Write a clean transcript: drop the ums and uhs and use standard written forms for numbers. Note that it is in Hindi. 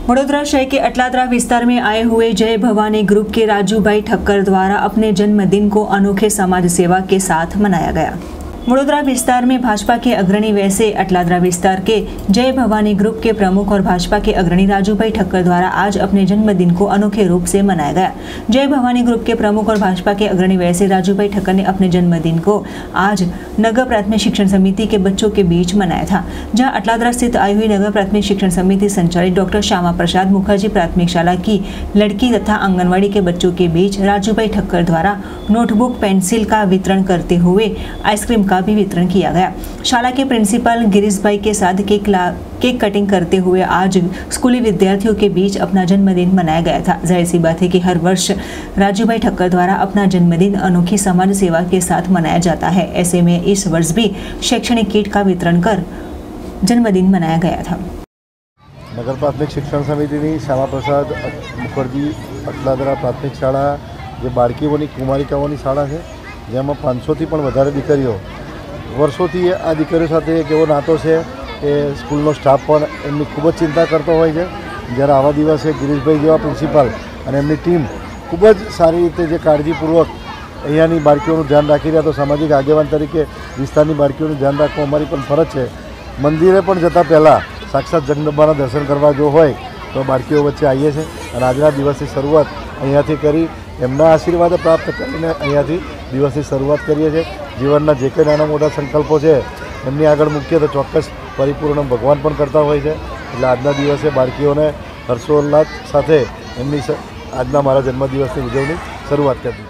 वडोदरा शहर के अटलादरा विस्तार में आए हुए जय भवानी ग्रुप के राजू भाई ठक्कर द्वारा अपने जन्मदिन को अनोखे समाज सेवा के साथ मनाया गया। वडोदरा विस्तार में भाजपा के अग्रणी वैसे अटलादरा विस्तार के जय भवानी ग्रुप के प्रमुख और भाजपा के अग्रणी राजू भाई ठक्कर द्वारा आज अपने जन्मदिन को अनोखे रूप से मनाया गया। जय भवानी ग्रुप के प्रमुख और भाजपा के अग्रणी वैसे राजू भाई ठक्कर ने अपने जन्मदिन को आज नगर प्राथमिक शिक्षण समिति के बच्चों के बीच मनाया था, जहां अटलादरा स्थित आई हुई नगर प्राथमिक शिक्षण समिति संचालित डॉक्टर श्यामा प्रसाद मुखर्जी प्राथमिक शाला की लड़की तथा आंगनवाड़ी के बच्चों के बीच राजू भाई ठक्कर द्वारा नोटबुक पेंसिल का वितरण करते हुए आइसक्रीम का भी वितरण किया गया। शाला के प्रिंसिपल गिरीश भाई के साथ केक कटिंग करते हुए आज स्कूली विद्यार्थियों के बीच अपना जन्मदिन मनाया गया था। जाहिर सी बात है कि हर वर्ष राजू भाई ठक्कर द्वारा अपना जन्मदिन अनोखी समाज सेवा के साथ मनाया जाता है। ऐसे में इस वर्ष भी शैक्षणिक किट का वितरण कर जन्मदिन मनाया गया था। नगर प्राथमिक शिक्षण समिति श्यामा प्रसाद मुखर्जी अटलादरा प्राथमिक शाला जे बाळकीओनी कुमारिकाओनी शाला है, जेमां 500 थी पण वधारे दीकरीओ वर्षोथी आ दीकरीओ साथे एक एवो नातो छे કે સ્કૂલનો સ્ટાફ પણ એમની ખૂબ જ ચિંતા કરતો હોય છે। જ્યારે આવા દિવસે ગિરીશભાઈ જેવા પ્રિન્સિપાલ અને એમની ટીમ ખૂબ જ સારી રીતે જે કાળજીપૂર્વક અહીંયાની બાળકીઓનું ધ્યાન રાખી રહ્યા, તો સામાજિક આગેવાન તરીકે વિસ્તારની બાળકીઓનું ધ્યાન રાખવું અમારી પણ ફરજ છે। મંદિરે પણ જતાં પહેલાં સાક્ષાત જગદંબાના દર્શન કરવા જો હોય તો બાળકીઓ વચ્ચે આવીએ છીએ અને આજના દિવસની શરૂઆત અહીંયાથી કરી એમના આશીર્વાદ પ્રાપ્ત કરીને અહીંયાથી દિવસની શરૂઆત કરીએ છીએ। જીવનના જે કંઈ નાના મોટા સંકલ્પો છે એમની આગળ મૂકીએ તો ચોક્કસ પરિપૂર્ણ ભગવાન પણ કરતા હોય છે। એટલે આજના દિવસે બાળકીઓને હર્ષોલ્લાસ સાથે એમની આજના મારા જન્મદિવસની ઉજવણી શરૂઆત કરી।